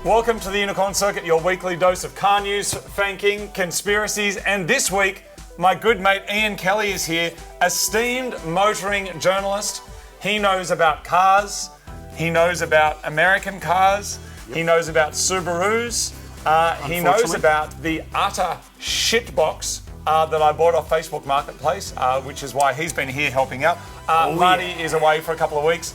Welcome to the Unicorn Circuit, your weekly dose of car news, fanking, conspiracies, and this week, my good mate Iain Kelly is here, esteemed motoring journalist. He knows about cars, he knows about American cars, he knows about Subarus, he knows about the utter shitbox that I bought off Facebook Marketplace, which is why he's been here helping out. Marty is away for a couple of weeks,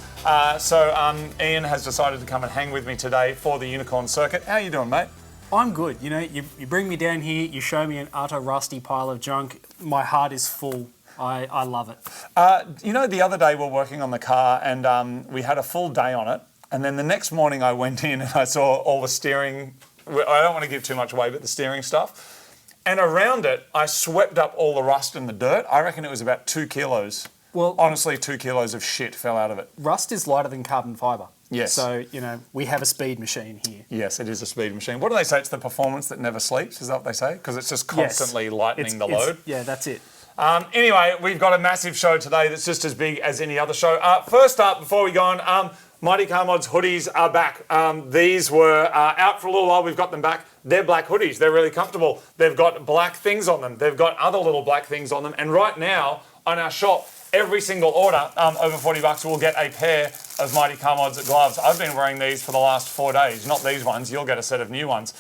so Iain has decided to come and hang with me today for the Unicorn Circuit. How you doing, mate? I'm good. You know, you bring me down here, you show me an utter rusty pile of junk. My heart is full. I love it. You know, the other day we were working on the car and we had a full day on it. And then the next morning I went in and I saw all the steering, I don't want to give too much away, but the steering stuff. And around it, I swept up all the rust and the dirt. I reckon it was about 2 kilos. Well, honestly, 2 kilos of shit fell out of it. Rust is lighter than carbon fibre. Yes. So, you know, we have a speed machine here. Yes, it is a speed machine. What do they say? It's the performance that never sleeps. Is that what they say? Because it's just constantly lightening the load. Yeah, that's it. Anyway, we've got a massive show today that's just as big as any other show. First up, before we go on, Mightycarmods Hoodies are back. These were out for a little while. We've got them back. They're black hoodies. They're really comfortable. They've got black things on them. They've got other little black things on them. And right now, on our shop, every single order over $40 will get a pair of Mightycarmods gloves. I've been wearing these for the last 4 days. Not these ones. You'll get a set of new ones.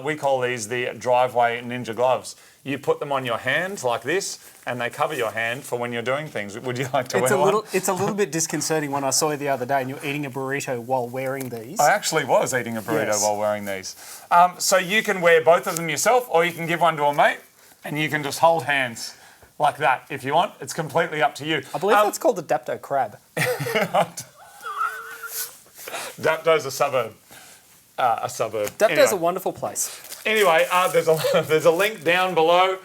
We call these the driveway ninja gloves. You put them on your hand like this, and they cover your hand for when you're doing things. Would you like to wear one? It's a little bit disconcerting when I saw you the other day and you're eating a burrito while wearing these. I actually was eating a burrito while wearing these. So you can wear both of them yourself, or you can give one to a mate, and you can just hold hands like that if you want. It's completely up to you. I believe that's called the Dapto crab. Dapto's a suburb. Dapto's a wonderful place. Anyway, there's a link down below.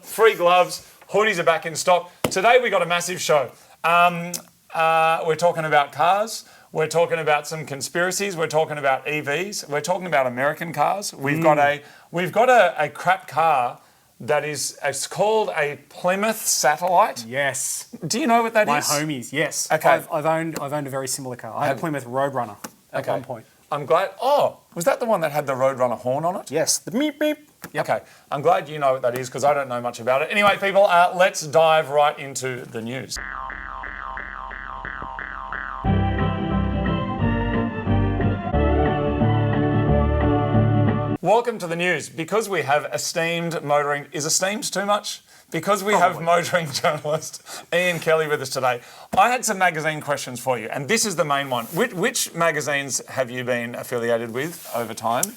Free gloves, hoodies are back in stock. Today we got a massive show. We're talking about cars. We're talking about some conspiracies. We're talking about EVs. We're talking about American cars. We've got a crap car that is, it's called a Plymouth Satellite. Yes. Do you know what that My is? homies, yes. Okay. I've owned a very similar car. I had a Plymouth Roadrunner at one point. I'm glad. Oh, was that the one that had the Roadrunner horn on it? Yes, the meep meep. Yep. Okay, I'm glad you know what that is because I don't know much about it. Anyway, people, let's dive right into the news. Welcome to the news. Because we have esteemed motoring, is esteemed too much? Because we have motoring journalist Iain Kelly with us today, I had some magazine questions for you, and this is the main one. Which magazines have you been affiliated with over time?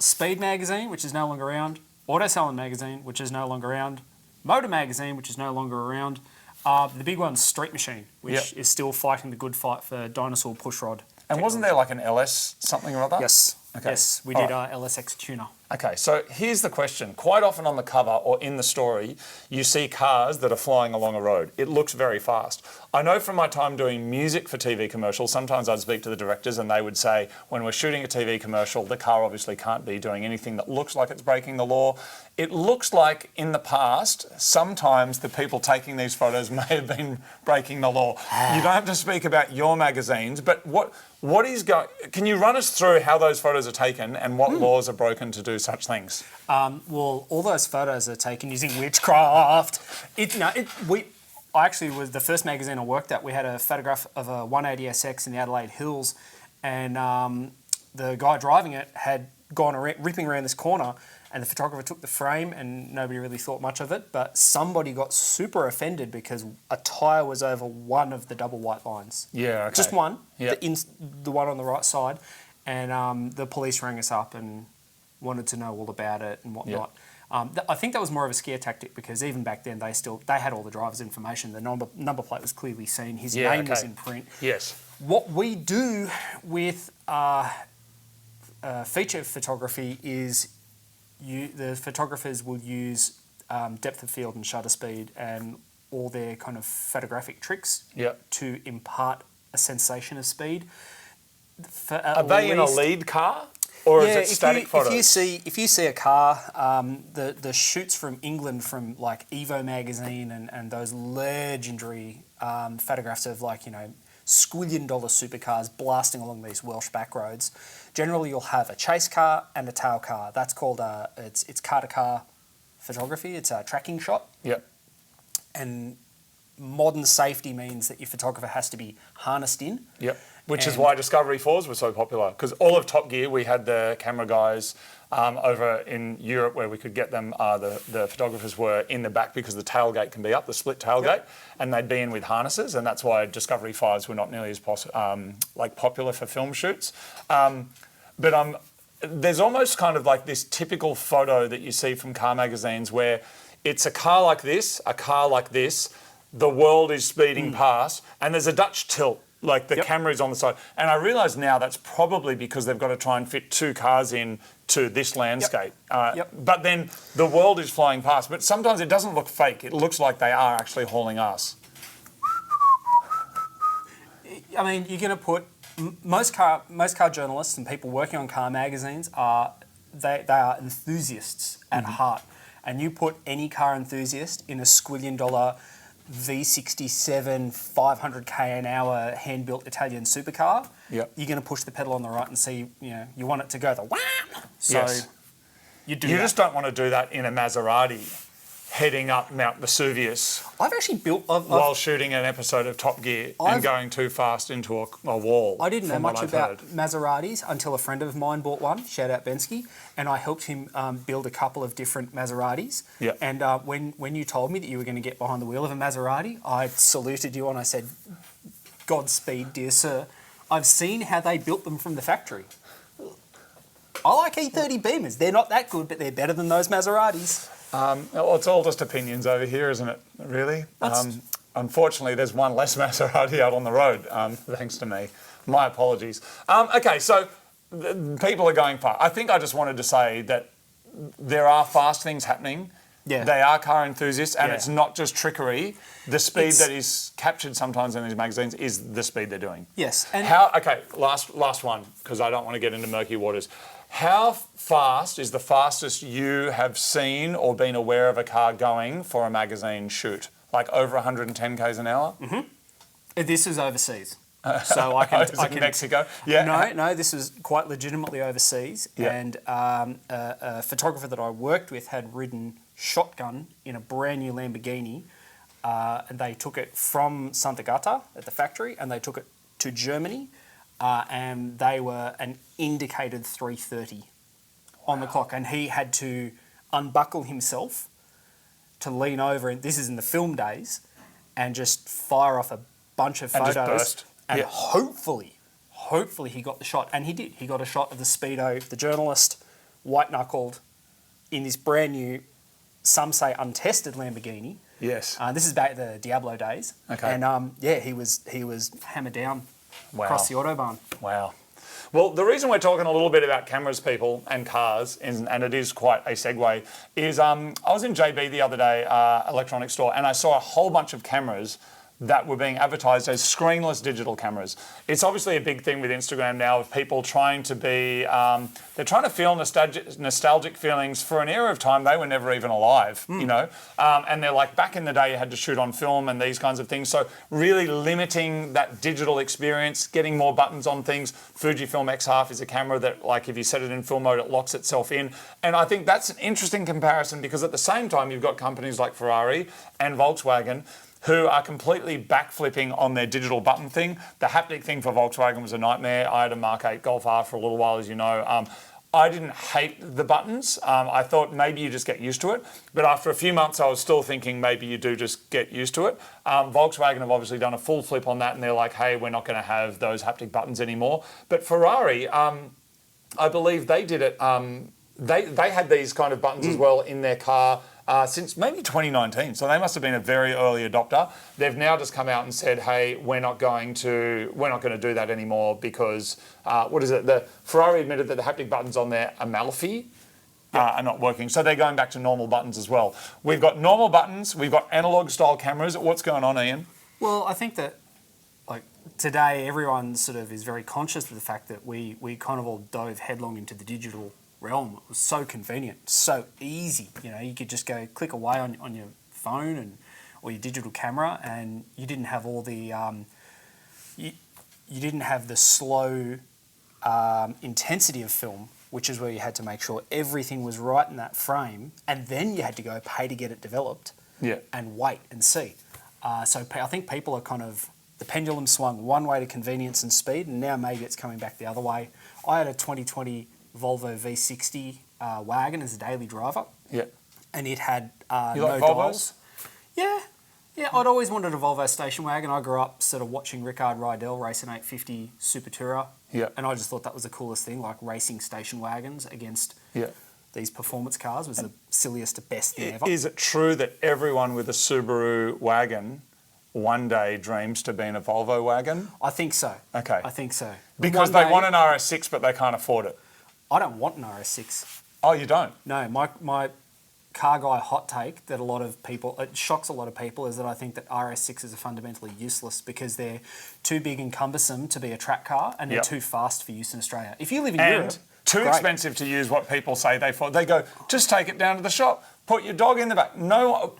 Speed Magazine, which is no longer around. Auto Salon Magazine, which is no longer around. Motor Magazine, which is no longer around. The big one's Street Machine, which is still fighting the good fight for dinosaur pushrod. And wasn't there like an LS something or other? Yes. Okay. Yes, we did LSX tuner. Okay, so here's the question. Quite often on the cover or in the story, you see cars that are flying along a road. It looks very fast. I know from my time doing music for TV commercials, sometimes I'd speak to the directors and they would say, when we're shooting a TV commercial, the car obviously can't be doing anything that looks like it's breaking the law. It looks like in the past, sometimes the people taking these photos may have been breaking the law. You don't have to speak about your magazines, but what is going? Can you run us through how those photos are taken and what laws are broken to do such things? Well, all those photos are taken using witchcraft. I actually was the first magazine I worked at. We had a photograph of a 180SX in the Adelaide Hills, and the guy driving it had gone ripping around this corner, and the photographer took the frame, and nobody really thought much of it. But somebody got super offended because a tyre was over one of the double white lines. Yeah, okay. Just one, Yep. the one on the right side, and the police rang us up and wanted to know all about it and whatnot. I think that was more of a scare tactic because even back then they had all the driver's information. The number plate was clearly seen. His name was in print. Yes. What we do with feature photography is the photographers will use depth of field and shutter speed and all their kind of photographic tricks to impart a sensation of speed. Are they in a lead car? Or is it static photos? If you see a car, the shoots from England from like Evo magazine and those legendary photographs of squillion-dollar supercars blasting along these Welsh back roads. Generally, you'll have a chase car and a tail car. That's called it's car-to-car photography. It's a tracking shot. Yep. And modern safety means that your photographer has to be harnessed in. Yep. Which is why Discovery 4s were so popular, because all of Top Gear, we had the camera guys over in Europe where we could get them, the photographers were in the back because the tailgate can be up, the split tailgate, and they'd be in with harnesses, and that's why Discovery 5s were not nearly as popular for film shoots. But there's almost kind of like this typical photo that you see from car magazines where it's a car like this, the world is speeding past, and there's a Dutch tilt. Like the camera is on the side. And I realise now that's probably because they've got to try and fit two cars in to this landscape. But then the world is flying past. But sometimes it doesn't look fake. It looks like they are actually hauling us. I mean, you're going to put... Most car journalists and people working on car magazines are enthusiasts at heart. And you put any car enthusiast in a squillion-dollar V67 500k an hour hand-built Italian supercar, you're going to push the pedal on the right and see, you want it to go the wham. So you just don't want to do that in a Maserati heading up Mount Vesuvius. I've actually built... while shooting an episode of Top Gear and going too fast into a wall. I didn't know much about Maseratis until a friend of mine bought one, shout out Bensky, and I helped him build a couple of different Maseratis. Yeah. And when you told me that you were going to get behind the wheel of a Maserati, I saluted you and I said, Godspeed, dear sir. I've seen how they built them from the factory. I like E30 Beamers. They're not that good, but they're better than those Maseratis. Well, it's all just opinions over here, isn't it? Really? Unfortunately, there's one less Maserati out on the road, thanks to me. My apologies. Okay, so people are going fast. I think I just wanted to say that there are fast things happening. Yeah. They are car enthusiasts, and it's not just trickery. The speed that is captured sometimes in these magazines is the speed they're doing. Yes. And last one, because I don't want to get into murky waters. How fast is the fastest you have seen or been aware of a car going for a magazine shoot? Like over 110 k's an hour? Mm-hmm. This is overseas. So I can Mexico? Yeah. No, this was quite legitimately overseas. Yeah. And a photographer that I worked with had ridden shotgun in a brand new Lamborghini. And they took it from Sant'Agata at the factory and they took it to Germany. And they were an indicated 3:30 on the clock, and he had to unbuckle himself to lean over, and this is in the film days, and just fire off a bunch of photos, and hopefully he got the shot, and he did. He got a shot of the Speedo, the journalist, white-knuckled, in this brand new, some say untested Lamborghini. Yes. This is back in the Diablo days. Okay. And he was hammered down. Wow. Across the Autobahn. Wow. Well, the reason we're talking a little bit about cameras, people, and cars, and it is quite a segue, is I was in JB the other day, electronics store, and I saw a whole bunch of cameras that were being advertised as screenless digital cameras. It's obviously a big thing with Instagram now of people trying to be, they're trying to feel nostalgic feelings for an era of time they were never even alive, and they're like, back in the day you had to shoot on film and these kinds of things. So really limiting that digital experience, getting more buttons on things. Fujifilm X-Half is a camera that, like, if you set it in film mode, it locks itself in. And I think that's an interesting comparison because at the same time you've got companies like Ferrari and Volkswagen who are completely backflipping on their digital button thing. The haptic thing for Volkswagen was a nightmare. I had a Mark 8 Golf R for a little while, as you know. I didn't hate the buttons. I thought maybe you just get used to it. But after a few months, I was still thinking maybe you do just get used to it. Volkswagen have obviously done a full flip on that, and they're like, hey, we're not going to have those haptic buttons anymore. But Ferrari, I believe they did it. They had these kind of buttons as well in their car since maybe 2019. So they must have been a very early adopter. They've now just come out and said, hey, we're not going to do that anymore because, the Ferrari admitted that the haptic buttons on their Amalfi are not working. So they're going back to normal buttons as well. We've got normal buttons. We've got analog style cameras. What's going on, Ian? Well, I think that today everyone sort of is very conscious of the fact that we kind of all dove headlong into the digital realm. It was so convenient, so easy. You could just go click away on your phone or your digital camera, and you didn't have all the you didn't have the slow intensity of film, which is where you had to make sure everything was right in that frame, and then you had to go pay to get it developed and wait and see. So I think people are kind of, the pendulum swung one way to convenience and speed, and now maybe it's coming back the other way. I had a 2020 Volvo V60 wagon as a daily driver. Yeah. And it had You no like dials. Volvos? Yeah, I'd always wanted a Volvo station wagon. I grew up sort of watching Rickard Rydell race an 850 Super Tourer. Yeah. And I just thought that was the coolest thing, like racing station wagons against these performance cars was the silliest, best thing ever. Is it true that everyone with a Subaru wagon one day dreams to be in a Volvo wagon? I think so. Okay. I think so. Because they want an RS6 but they can't afford it. I don't want an RS6. Oh, you don't? No, my car guy hot take that it shocks a lot of people is that I think that RS6s are fundamentally useless because they're too big and cumbersome to be a track car and they're too fast for use in Australia. If you live in Europe, too expensive to use what people say they for. They go, just take it down to the shop, put your dog in the back.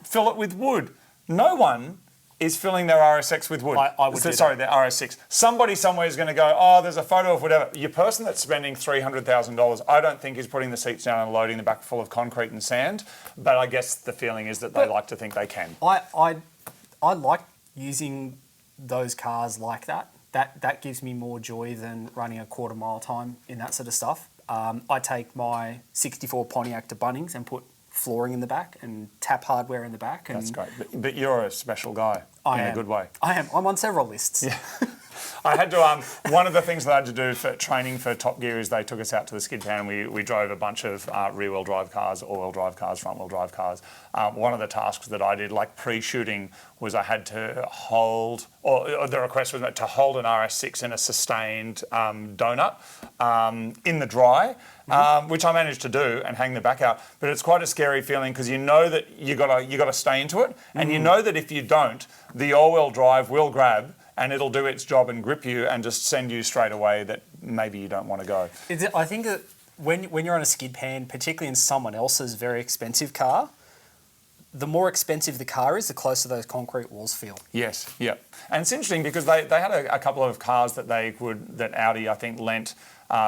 Fill it with wood. No one is filling their RS6 with wood. I would Sorry, their RS6. Somebody somewhere is going to go, oh, there's a photo of whatever. Your person that's spending $300,000, I don't think is putting the seats down and loading the back full of concrete and sand. But I guess the feeling is that they like to think they can. I like using those cars like that. That gives me more joy than running a quarter mile time in that sort of stuff. I take my 64 Pontiac to Bunnings and put flooring in the back and tap hardware in the back. And that's great. But you're a special guy in a good way. I am. I'm on several lists. Yeah. I had to, one of the things that I had to do for training for Top Gear is they took us out to the skid pan and we drove a bunch of rear-wheel drive cars, all-wheel drive cars, front-wheel drive cars. One of the tasks that I did, like pre-shooting, was I had to hold, or the request was to hold an RS6 in a sustained donut in the dry, which I managed to do and hang the back out. But it's quite a scary feeling because you know that you got to stay into it, and you know that if you don't, the all-wheel drive will grab and it'll do its job and grip you and just send you straight away that maybe you don't want to go. I think that when you're on a skid pan, particularly in someone else's very expensive car, the more expensive the car is, the closer those concrete walls feel. Yes, yeah. And it's interesting because they had a couple of cars that that Audi, I think, lent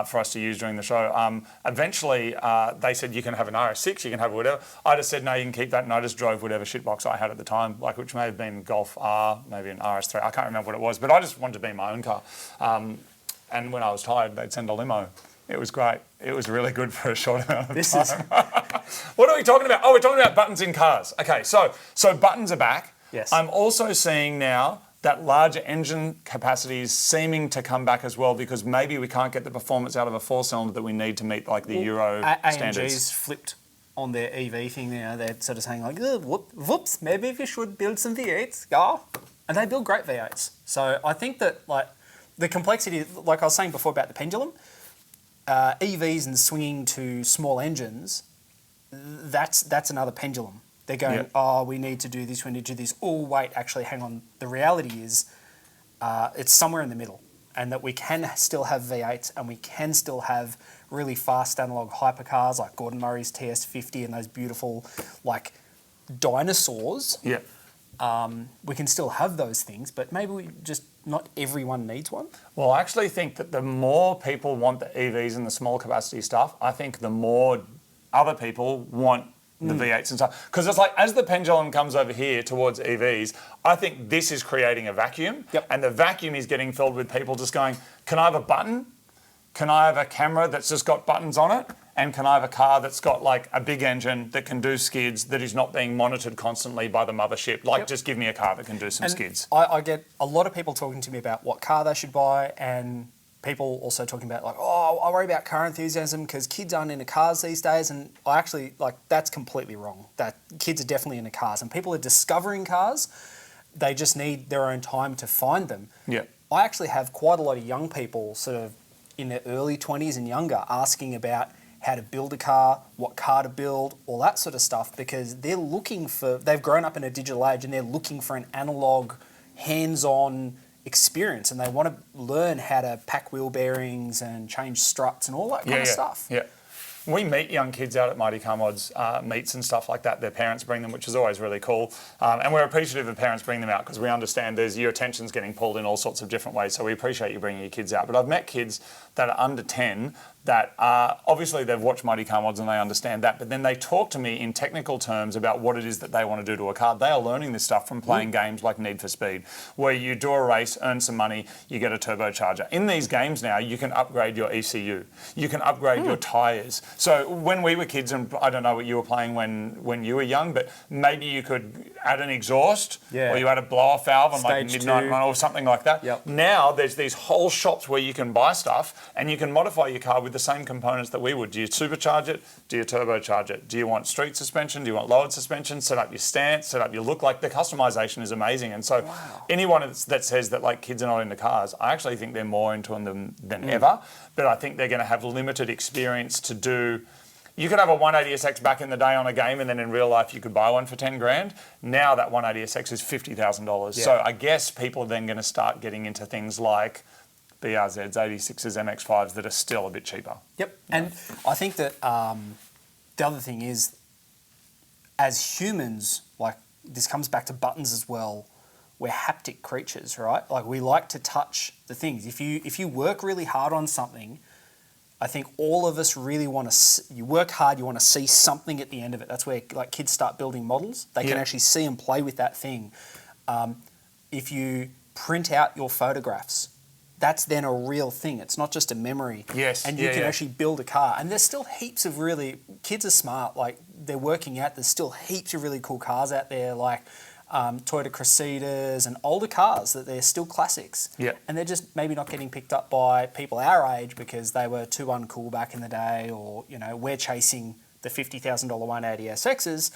for us to use during the show. Eventually, they said, you can have an RS6, you can have whatever. I just said, no, you can keep that, and I just drove whatever shitbox I had at the time, like which may have been Golf R, maybe an RS3. I can't remember what it was, but I just wanted to be my own car. And when I was tired, they'd send a limo. It was great. It was really good for a short amount of time. What are we talking about? Oh, we're talking about buttons in cars. Okay, so buttons are back. Yes. I'm also seeing now that larger engine capacity is seeming to come back as well because maybe we can't get the performance out of a four-cylinder that we need to meet like the Euro standards. AMG's flipped on their EV thing now. They're sort of saying like, whoops, maybe we should build some V8s. Yeah. And they build great V8s. So I think that like the complexity, like I was saying before about the pendulum, EVs and swinging to small engines, that's another pendulum. They're going, we need to do this, we need to do this. Oh, wait, actually, hang on. The reality is it's somewhere in the middle and that we can still have V8s and we can still have really fast analog hypercars like Gordon Murray's TS50 and those beautiful, like, dinosaurs. Yeah. We can still have those things, but maybe not everyone needs one. Well, I actually think that the more people want the EVs and the small capacity stuff, I think the more other people want the V8s and stuff. Because it's like, as the pendulum comes over here towards EVs, I think this is creating a vacuum. Yep. And the vacuum is getting filled with people just going, can I have a button? Can I have a camera that's just got buttons on it? And can I have a car that's got like a big engine that can do skids that is not being monitored constantly by the mothership? Like, just give me a car that can do some skids. I get a lot of people talking to me about what car they should buy, and people also talking about like, I worry about car enthusiasm because kids aren't into cars these days. And I actually, that's completely wrong. That kids are definitely into cars and people are discovering cars. They just need their own time to find them. Yeah. I actually have quite a lot of young people sort of in their early 20s and younger asking about how to build a car, what car to build, all that sort of stuff, because they've grown up in a digital age and they're looking for an analog, hands-on experience, and they want to learn how to pack wheel bearings and change struts and all that kind of stuff. Yeah. we meet young kids out at Mightycarmods meets and stuff like that. Their parents bring them, which is always really cool. And we're appreciative of parents bringing them out because we understand your attention's getting pulled in all sorts of different ways. So we appreciate you bringing your kids out. But I've met kids that are under 10 that obviously they've watched Mightycarmods and they understand that, but then they talk to me in technical terms about what it is that they want to do to a car. They are learning this stuff from playing games like Need for Speed, where you do a race, earn some money, you get a turbocharger. In these games now, you can upgrade your ECU. You can upgrade your tyres. So when we were kids, and I don't know what you were playing when you were young, but maybe you could add an exhaust or you add a blow-off valve on like Midnight Run or something like that. Yep. Now there's these whole shops where you can buy stuff and you can modify your car with the same components that we would. Do you supercharge it? Do you turbocharge it? Do you want street suspension? Do you want lowered suspension? Set up your stance, set up your look. Like the customization is amazing. And so anyone that says that like kids are not into cars, I actually think they're more into them than ever. But I think they're going to have limited experience to do. You could have a 180SX back in the day on a game and then in real life you could buy one for 10 grand. Now that 180SX is $50,000. Yeah. So I guess people are then going to start getting into things like BRZs, 86s, MX-5s that are still a bit cheaper. Yep. And I think that the other thing is, as humans, like this comes back to buttons as well, we're haptic creatures, right? Like we like to touch the things. If you work really hard on something, I think all of us really want to, you work hard, you want to see something at the end of it. That's where like kids start building models. They can actually see and play with that thing. If you print out your photographs, that's then a real thing. It's not just a memory. Yes. And you can actually build a car. And there's still heaps of really, kids are smart, like they're working out, there's still heaps of really cool cars out there, like Toyota Cressidas and older cars that they're still classics. Yeah. And they're just maybe not getting picked up by people our age because they were too uncool back in the day, or, you know, we're chasing the $50,000 180SXs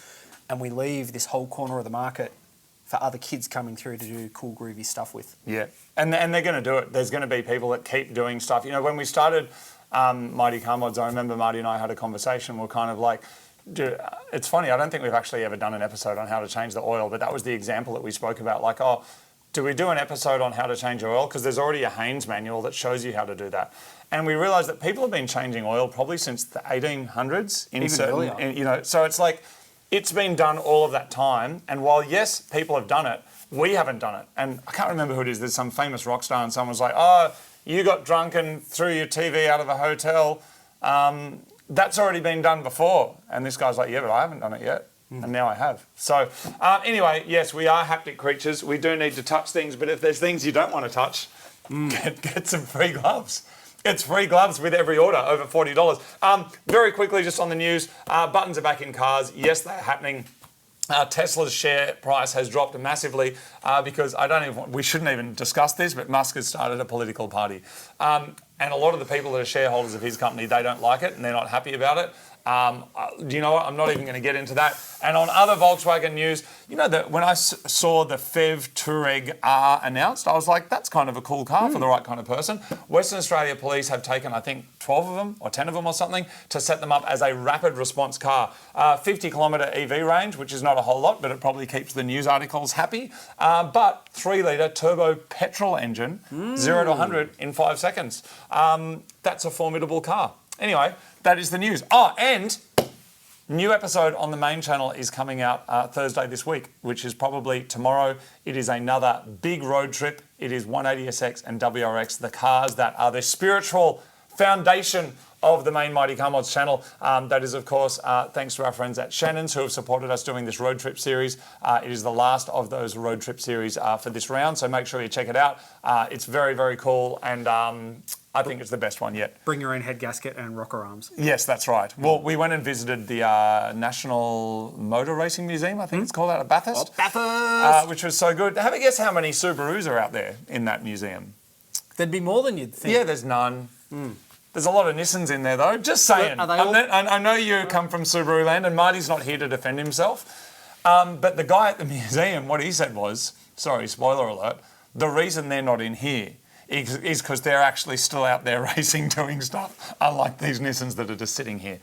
and we leave this whole corner of the market for other kids coming through to do cool, groovy stuff with. Yeah. And they're going to do it. There's going to be people that keep doing stuff. You know, when we started Mightycarmods, I remember Marty and I had a conversation. We're kind of like, it's funny, I don't think we've actually ever done an episode on how to change the oil, but that was the example that we spoke about. Like, oh, do we do an episode on how to change your oil? Because there's already a Haynes manual that shows you how to do that. And we realised that people have been changing oil probably since the 1800s. Even earlier. You know, so it's like, it's been done all of that time. And while, yes, people have done it, we haven't done it. And I can't remember who it is. There's some famous rock star and someone was like, oh, you got drunk and threw your TV out of a hotel. That's already been done before. And this guy's like, yeah, but I haven't done it yet. And now I have. So anyway, yes, we are haptic creatures. We do need to touch things. But if there's things you don't want to touch, get some free gloves. It's free gloves with every order, over $40. Very quickly, just on the news, buttons are back in cars. Yes, they're happening. Tesla's share price has dropped massively because we shouldn't even discuss this, but Musk has started a political party. And a lot of the people that are shareholders of his company, they don't like it and they're not happy about it. Do you know what? I'm not even going to get into that. And on other Volkswagen news, you know, that when I saw the PHEV Touareg R announced, I was like, that's kind of a cool car for the right kind of person. Western Australia Police have taken, I think, 12 of them or 10 of them or something to set them up as a rapid response car. 50-kilometre EV range, which is not a whole lot, but it probably keeps the news articles happy. But 3-litre turbo petrol engine, 0 to 100 in 5 seconds. That's a formidable car. Anyway, that is the news. Oh, and new episode on the main channel is coming out Thursday this week, which is probably tomorrow. It is another big road trip. It is 180SX and WRX, the cars that are the spiritual foundation of the main Mightycarmods channel. That is, of course, thanks to our friends at Shannons who have supported us doing this road trip series. It is the last of those road trip series for this round, so make sure you check it out. It's very, very cool, and I think it's the best one yet. Bring your own head gasket and rocker arms. Yes, that's right. Well, we went and visited the National Motor Racing Museum, I think it's called, out at Bathurst. Oh, Bathurst! Which was so good. Have a guess how many Subarus are out there in that museum? There'd be more than you'd think. Yeah, there's none. There's a lot of Nissans in there, though. Just saying. Are they all... I know you come from Subaru land, and Marty's not here to defend himself. But the guy at the museum, what he said was, sorry, spoiler alert, the reason they're not in here is because they're actually still out there racing, doing stuff, unlike these Nissans that are just sitting here.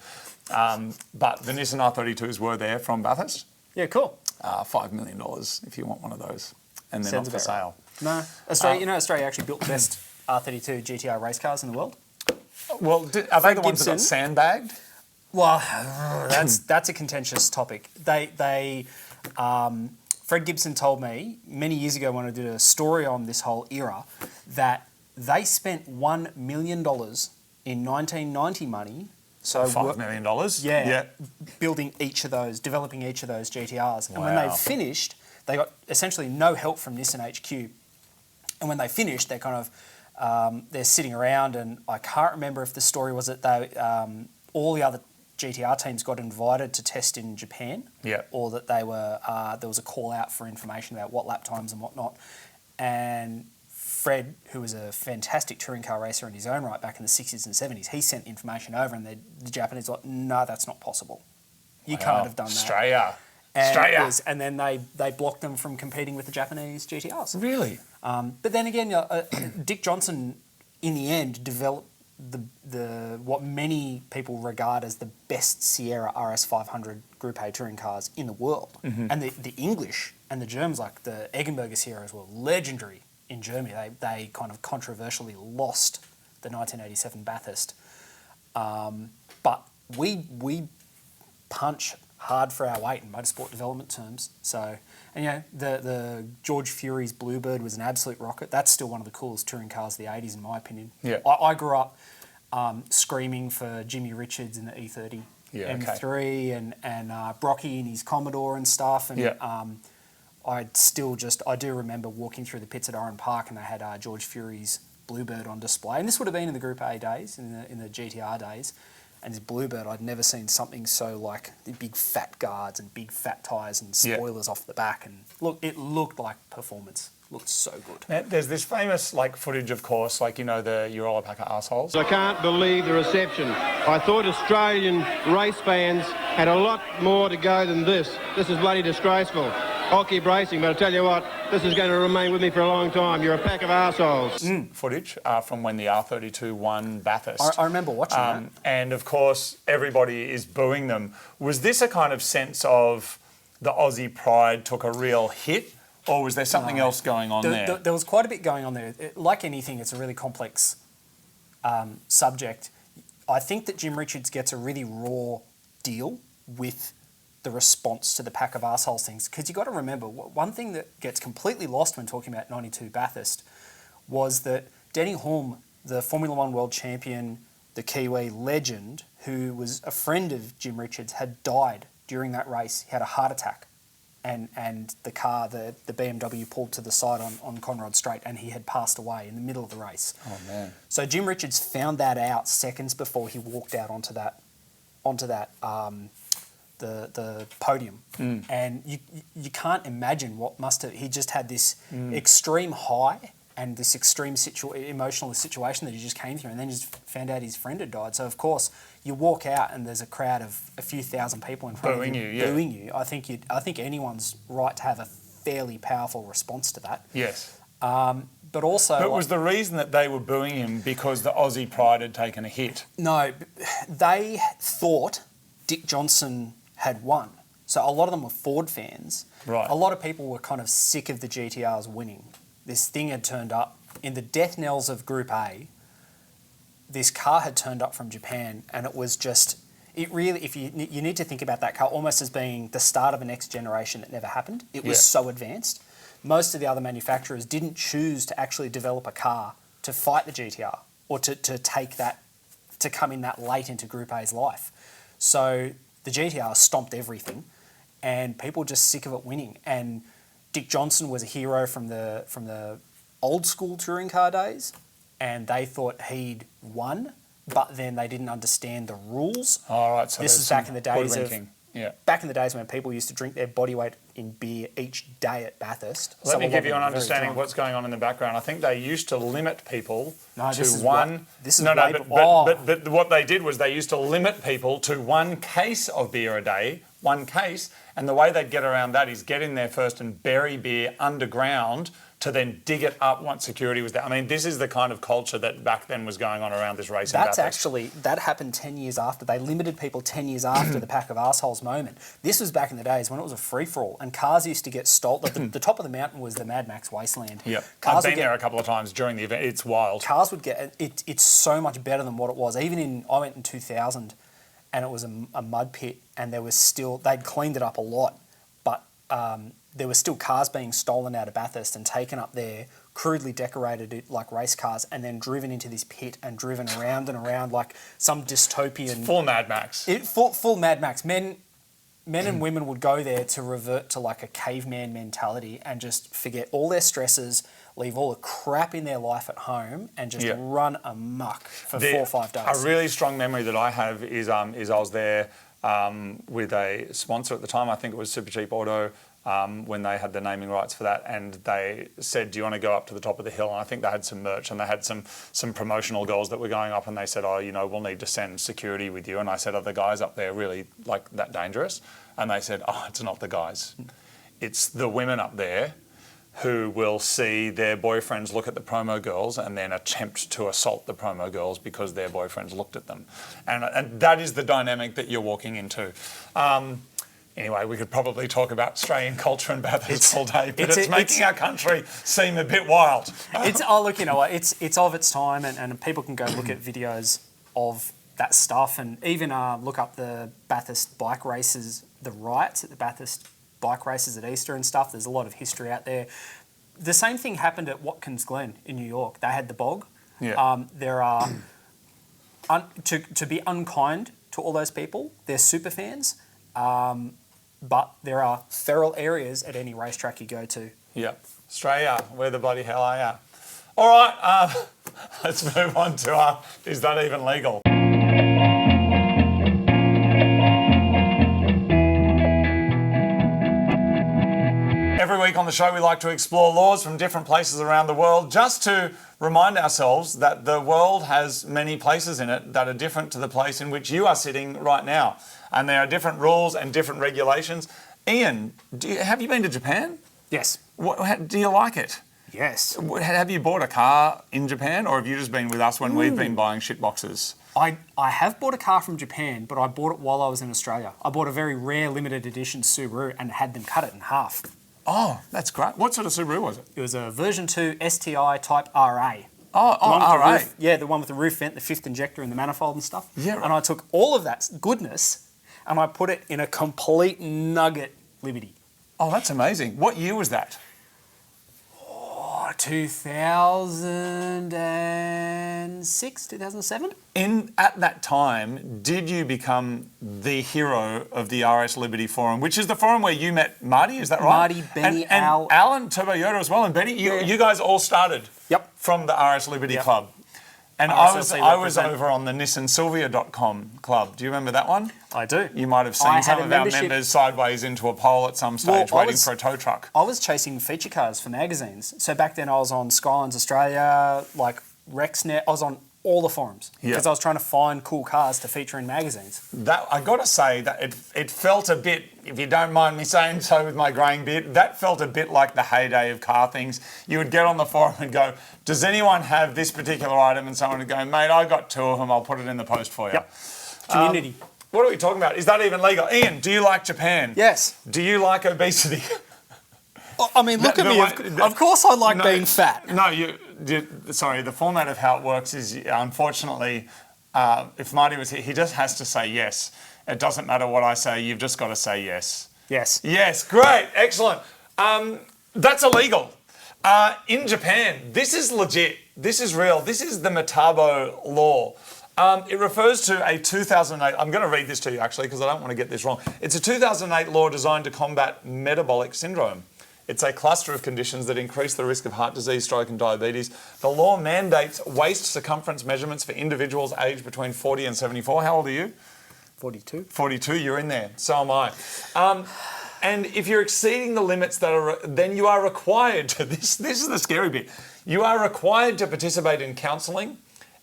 But the Nissan R32s were there from Bathurst. Yeah, cool. $5 million if you want one of those. And they're Sounds not for sale. No. Australia, Australia actually built the best R32 GTR race cars in the world. Well, are they the ones that got sandbagged? Well, that's a contentious topic. Fred Gibson told me many years ago when I did a story on this whole era that they spent $1 million in 1990 money. So $5 million? Yeah. Building each of those, developing each of those GTRs. And when they finished, they got essentially no help from Nissan HQ. And when they finished, they're kind of, they're sitting around, and I can't remember if the story was that they, all the other GTR teams got invited to test in Japan, or that they were there was a call out for information about what lap times and whatnot. And Fred, who was a fantastic touring car racer in his own right back in the 60s and 70s, he sent information over, and the Japanese were like, no, that's not possible. You can't have done that. Australia. And then they blocked them from competing with the Japanese GTRs. Really? But then again, Dick Johnson, in the end, developed the what many people regard as the best Sierra RS500 Group A touring cars in the world. And the English and the Germans, like the Eggenberger Sierras, were legendary in Germany. They kind of controversially lost the 1987 Bathurst. But we punch hard for our weight in motorsport development terms. So, and the George Fury's Bluebird was an absolute rocket. That's still one of the coolest touring cars of the 80s, in my opinion. Yeah. I grew up screaming for Jimmy Richards in the E30 M3 and Brocky in his Commodore and stuff. And I do remember walking through the pits at Oran Park, and they had George Fury's Bluebird on display. And this would have been in the Group A days, in the GTR days. And his Bluebird, I'd never seen something so like the big fat guards and big fat tyres and spoilers off the back. And look, it looked like performance. Looked so good. Now, there's this famous footage, of course, the Urola Packer arseholes. I can't believe the reception. I thought Australian race fans had a lot more to go than this. This is bloody disgraceful. I'll keep racing, but I tell you what, this is going to remain with me for a long time. You're a pack of arseholes. Footage from when the R32 won Bathurst. I remember watching that. And, of course, everybody is booing them. Was this a kind of sense of the Aussie pride took a real hit, or was there something else going on there? There was quite a bit going on there. Like anything, it's a really complex subject. I think that Jim Richards gets a really raw deal with the response to the pack of arseholes things, because you've got to remember, one thing that gets completely lost when talking about 92 Bathurst was that Denny Hulme, the Formula One world champion, the Kiwi legend, who was a friend of Jim Richards, had died during that race. He had a heart attack, and the car, the BMW, pulled to the side on Conrod Straight, and he had passed away in the middle of the race. Oh man! So Jim Richards found that out seconds before he walked out onto that the podium, and you can't imagine what must have. He just had this extreme high and this extreme emotional situation that he just came through, and then just found out his friend had died. So of course you walk out and there's a crowd of a few thousand people in front of you booing you. I think anyone's right to have a fairly powerful response to that. Yes. But also... But was the reason that they were booing him because the Aussie pride had taken a hit? No, they thought Dick Johnson had won. So a lot of them were Ford fans. Right. A lot of people were kind of sick of the GTRs winning. This thing had turned up. In the death knells of Group A, this car had turned up from Japan, and it was just... It really, if you need to think about that car almost as being the start of a next generation that never happened. It was so advanced. Most of the other manufacturers didn't choose to actually develop a car to fight the GTR or to take that, to come in that late into Group A's life. So the GTR stomped everything, and people were just sick of it winning. And Dick Johnson was a hero from the old school touring car days, and they thought he'd won, but then they didn't understand the rules. All right, so this is back in the days of back in the days when people used to drink their body weight in beer each day at Bathurst. Let me give you an understanding of what's going on in the background. I think they used to limit people to one. But what they did was they used to limit people to one case of beer a day, one case, and the way they'd get around that is get in there first and bury beer underground to then dig it up once security was there. I mean, this is the kind of culture that back then was going on around this race. That happened 10 years after. They limited people 10 years after the pack of arseholes moment. This was back in the days when it was a free-for-all, and cars used to get stolen. The top of the mountain was the Mad Max wasteland. Yeah, I've been there a couple of times during the event. It's wild. Cars would get... It's so much better than what it was. I went in 2000, and it was a mud pit, and they'd cleaned it up a lot, but there were still cars being stolen out of Bathurst and taken up there, crudely decorated it like race cars, and then driven into this pit and driven around and around like some dystopian... Full Mad Max. Full Mad Max. Men and women would go there to revert to like a caveman mentality and just forget all their stresses, leave all the crap in their life at home, and just run amok for 4 or 5 days. A really strong memory that I have is I was there with a sponsor at the time. I think it was Super Cheap Auto, when they had the naming rights for that, and they said, do you want to go up to the top of the hill? And I think they had some merch, and they had some promotional girls that were going up, and they said, oh, we'll need to send security with you. And I said, are the guys up there really like that dangerous? And they said, oh, it's not the guys. It's the women up there who will see their boyfriends look at the promo girls and then attempt to assault the promo girls because their boyfriends looked at them. And that is the dynamic that you're walking into. Anyway, we could probably talk about Australian culture and Bathurst all day, but it's making our country seem a bit wild. Look, you know what, it's of its time, and people can go look at videos of that stuff, and even look up the Bathurst bike races, the riots at the Bathurst bike races at Easter and stuff. There's a lot of history out there. The same thing happened at Watkins Glen in New York. They had the bog. Yeah. There are, to be unkind to all those people, they're super fans. But there are feral areas at any racetrack you go to. Yeah. Australia, where the bloody hell are you? All right, let's move on to is that even legal? Every week on the show, we like to explore laws from different places around the world just to remind ourselves that the world has many places in it that are different to the place in which you are sitting right now. And there are different rules and different regulations. Iain, have you been to Japan? Yes. Do you like it? Yes. Have you bought a car in Japan, or have you just been with us when we've been buying shit boxes? I have bought a car from Japan, but I bought it while I was in Australia. I bought a very rare limited edition Subaru and had them cut it in half. Oh, that's great. What sort of Subaru was it? It was a version 2 STI Type RA. RA. The one with the roof vent, the fifth injector and the manifold and stuff. Yeah. Right. And I took all of that goodness and I put it in a complete nugget Liberty. Oh, that's amazing. What year was that? 2006, 2007. At that time, did you become the hero of the RS Liberty forum, which is the forum where you met Marty, is that right? Marty, Benny, and Al. Alan, Turbo Yoda as well, and Benny. You guys all started from the RS Liberty Club. And I was over on the NissanSylvia.com club. Do you remember that one? I do. You might have seen some of our members sideways into a pole at some stage waiting for a tow truck. I was chasing feature cars for magazines. So back then I was on Skylines Australia, like RexNet. I was on all the forums because I was trying to find cool cars to feature in magazines. That I got to say that it felt a bit, if you don't mind me saying so with my greying beard, that felt a bit like the heyday of car things. You would get on the forum and go, does anyone have this particular item? And someone would go, mate, I got 2 of them, I'll put it in the post for you. Yep. Community. What are we talking about? Is that even legal? Iain, do you like Japan? Yes. Do you like obesity? I mean, look at me. Of course I like being fat. No, sorry, the format of how it works is, unfortunately, if Marty was here, he just has to say yes. It doesn't matter what I say, you've just got to say yes. Yes. Yes, great, excellent. That's illegal. In Japan, this is legit. This is real. This is the Metabo law. It refers to a 2008, I'm going to read this to you actually because I don't want to get this wrong. It's a 2008 law designed to combat metabolic syndrome. It's a cluster of conditions that increase the risk of heart disease, stroke and diabetes. The law mandates waist circumference measurements for individuals aged between 40 and 74. How old are you? 42. 42, you're in there. So am I. And if you're exceeding the limits then you are required to, this is the scary bit, you are required to participate in counselling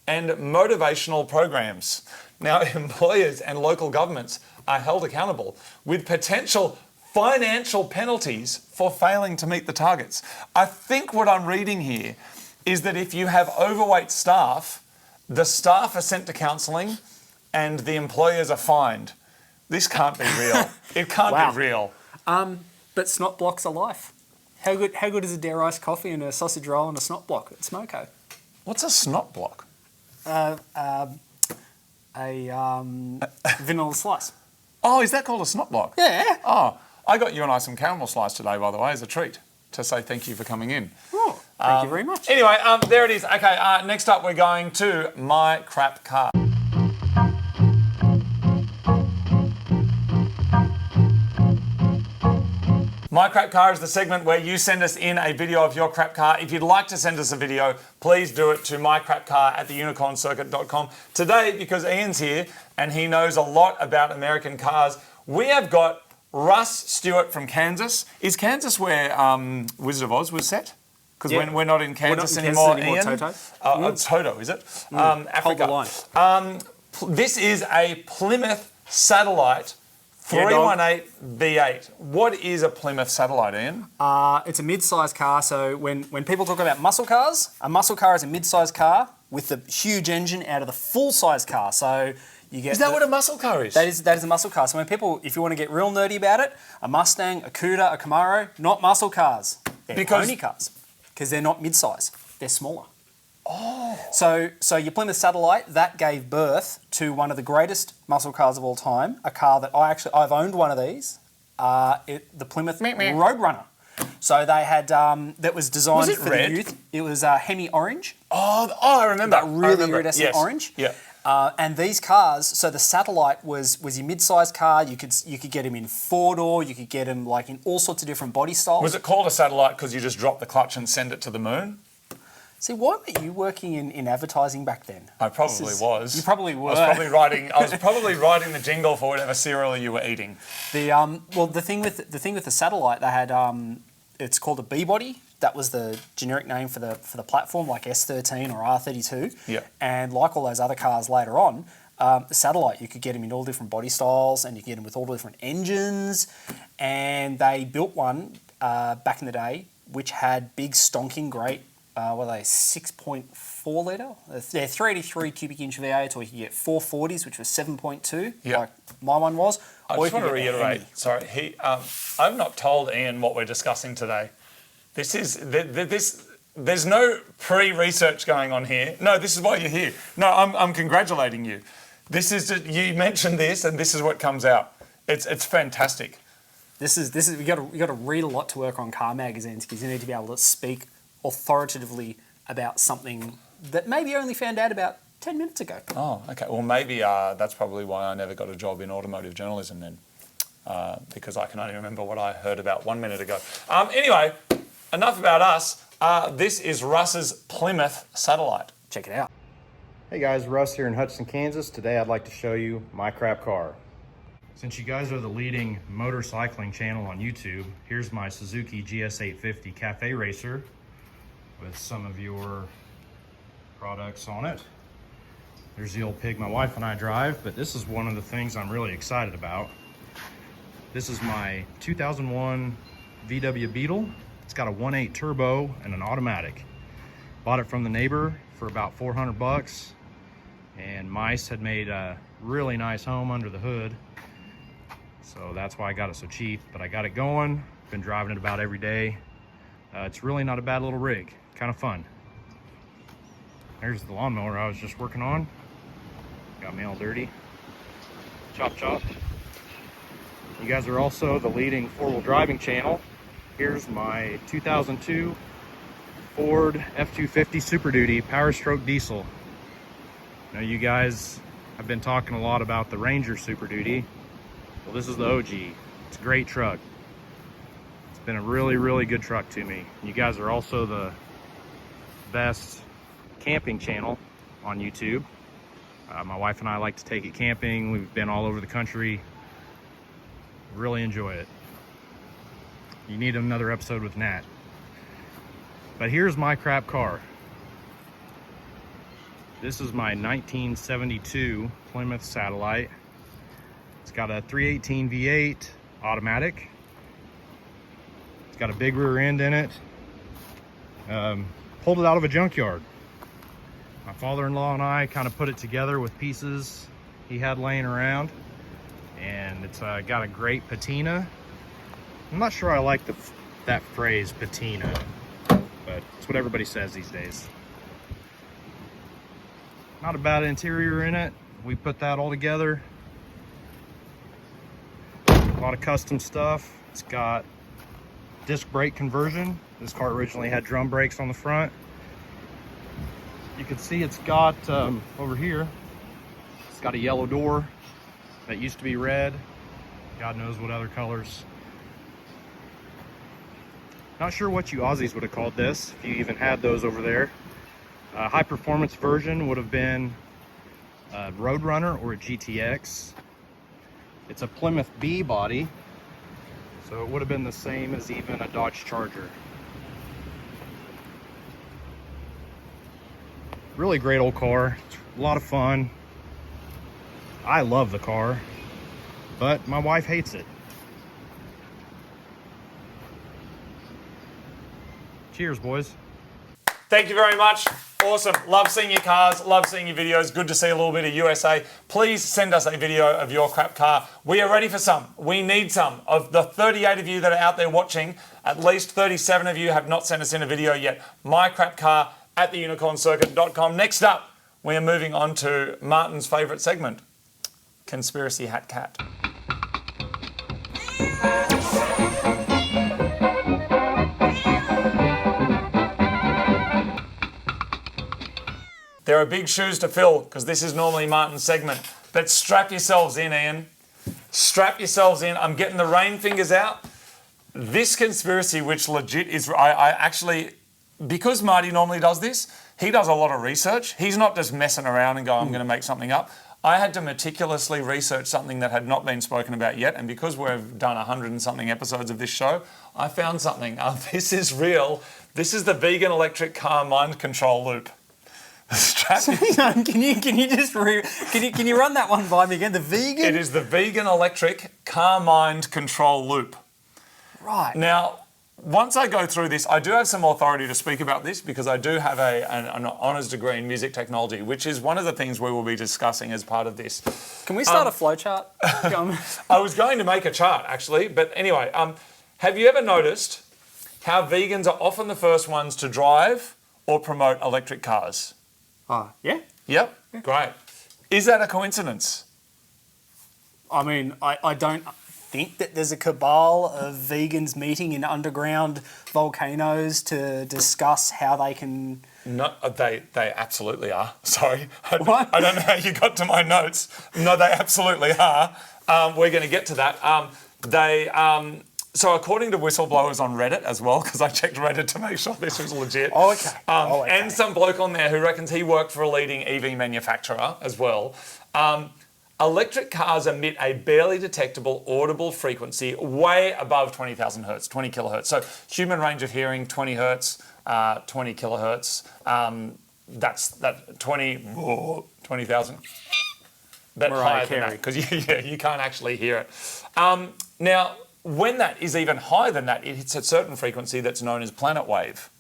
and motivational programs. Now, employers and local governments are held accountable with potential financial penalties for failing to meet the targets. I think what I'm reading here is that if you have overweight staff, the staff are sent to counselling and the employers are fined. This can't be real. It can't be real. But snot blocks are life. How good is a dare iced coffee and a sausage roll and a snot block at Smoko? What's a snot block? A vanilla slice. Oh, is that called a snot block? Yeah. Oh, I got you and I some caramel slice today, by the way, as a treat to say thank you for coming in. Oh, thank you very much. Anyway, there it is. Okay, next up we're going to mycrapcar. My Crap Car is the segment where you send us in a video of your crap car. If you'd like to send us a video, please do it to mycrapcar@theunicorncircuit.com. Today, because Ian's here and he knows a lot about American cars, we have got Russ Stewart from Kansas. Is Kansas where Wizard of Oz was set? Because we're not in Kansas anymore, Ian. Toto. Toto, is it? Africa. Hold the line. This is a Plymouth Satellite 318 V8. What is a Plymouth Satellite, Ian? It's a mid-sized car. So when people talk about muscle cars, a muscle car is a mid-sized car with a huge engine out of the full-size car. So you get. Is that what a muscle car is? That is a muscle car. So when people, if you want to get real nerdy about it, a Mustang, a Cuda, a Camaro, not muscle cars. They're pony cars because they're not mid-size. They're smaller. Oh. So your Plymouth Satellite, that gave birth to one of the greatest muscle cars of all time, a car that I've owned one of these, the Plymouth Roadrunner. So they had, that was designed for the youth. It was Hemi orange. Oh, I remember. That really iridescent orange. Yeah. And these cars, so the Satellite was your mid-sized car. You could get them in 4-door. You could get them like in all sorts of different body styles. Was it called a Satellite because you just drop the clutch and send it to the moon? See, why were you working in advertising back then? I probably was. You probably were. I was probably writing the jingle for whatever cereal you were eating. The thing with the Satellite, they had it's called a B-body. That was the generic name for the platform, like S13 or R32. Yeah. And like all those other cars later on, the Satellite, you could get them in all different body styles, and you could get them with all different engines. And they built one back in the day which had big stonking great. What are they, 6.4 litre? They're 383 cubic inch V8, or you can get 440s, which was 7.2, like my one was. I just want to reiterate, sorry, I've not told Ian what we're discussing today. There's no pre-research going on here. No, this is why you're here. No, I'm congratulating you. This is just, you mentioned this, and this is what comes out. It's fantastic. This is we got to read a lot to work on car magazines, because you need to be able to speak authoritatively about something that maybe you only found out about 10 minutes ago. Oh, okay. Well, maybe that's probably why I never got a job in automotive journalism then, because I can only remember what I heard about 1 minute ago. Anyway, enough about us. This is Russ's Plymouth Satellite. Check it out. Hey guys, Russ here in Hudson, Kansas. Today I'd like to show you my crap car. Since you guys are the leading motorcycling channel on YouTube, here's my Suzuki GS850 Cafe Racer with some of your products on it. There's the old pig my wife and I drive, but this is one of the things I'm really excited about. This is my 2001 VW Beetle. It's got a 1.8 turbo and an automatic. Bought it from the neighbor for about 400 bucks, and mice had made a really nice home under the hood. So that's why I got it so cheap, but I got it going. Been driving it about every day. It's really not a bad little rig, kind of fun. There's the lawnmower I was just working on. Got me all dirty. Chop chop. You guys are also the leading four-wheel driving channel. Here's my 2002 Ford F-250 Super Duty Power Stroke Diesel. Now you guys have been talking a lot about the Ranger Super Duty. Well, this is the OG. It's a great truck. It's been a really, really good truck to me. You guys are also the best camping channel on YouTube. My wife and I like to take it camping. We've been all over the country. Really enjoy it. You need another episode with Nat. But here's my crap car. This is my 1972 Plymouth Satellite. It's got a 318 V8 automatic. It's got a big rear end in it. Pulled it out of a junkyard. My father-in-law and I kind of put it together with pieces he had laying around. And it's got a great patina. I'm not sure I like that phrase, patina, but it's what everybody says these days. Not a bad interior in it. we put that all together. A lot of custom stuff. It's got disc brake conversion. This car originally had drum brakes on the front. You can see it's got over here, it's got a yellow door that used to be red. God knows what other colors. Not sure what you Aussies would have called this, if you even had those over there. High performance version would have been a Roadrunner or a GTX. It's a Plymouth B body, so it would have been the same as even a Dodge Charger. Really great old car, a lot of fun. I love the car, but my wife hates it. Cheers, boys. Thank you very much. Awesome. Love seeing your cars. Love seeing your videos. Good to see a little bit of USA. Please send us a video of your crap car. We are ready for some. We need some. Of the 38 of you that are out there watching, at least 37 of you have not sent us in a video yet. mycrapcar at theunicorncircuit.com. Next up, we are moving on to Martin's favourite segment, Conspiracy Hat Cat. There are big shoes to fill because this is normally Martin's segment. But strap yourselves in, Ian. Strap yourselves in. I'm getting the rain fingers out. This conspiracy, which legit is, I actually, because Marty normally does this, he does a lot of research. He's not just messing around and go, I'm going to make something up. I had to meticulously research something that had not been spoken about yet. And because we've done 100 and something episodes of this show, I found something. This is real. This is the vegan electric car mind control loop. Can you run that one by me again? The vegan? It is the vegan electric car mind control loop. Right. Now, once I go through this, I do have some authority to speak about this because I do have an honours degree in music technology, which is one of the things we will be discussing as part of this. Can we start a flowchart? I was going to make a chart, actually, but anyway, have you ever noticed how vegans are often the first ones to drive or promote electric cars? Yeah. Yep, yeah. Great. Is that a coincidence? I mean, I don't think that there's a cabal of vegans meeting in underground volcanoes to discuss how they can... No, they absolutely are. Sorry. What? I don't know how you got to my notes. No, they absolutely are. We're going to get to that. So according to whistleblowers on Reddit as well, because I checked Reddit to make sure this was legit. Okay. And some bloke on there who reckons he worked for a leading EV manufacturer as well. Electric cars emit a barely detectable audible frequency way above 20,000 hertz, 20 kilohertz. So human range of hearing, 20 hertz, 20 kilohertz. That's 20,000. But higher than that, because you can't actually hear it. Now, when that is even higher than that, it hits a certain frequency that's known as planet wave.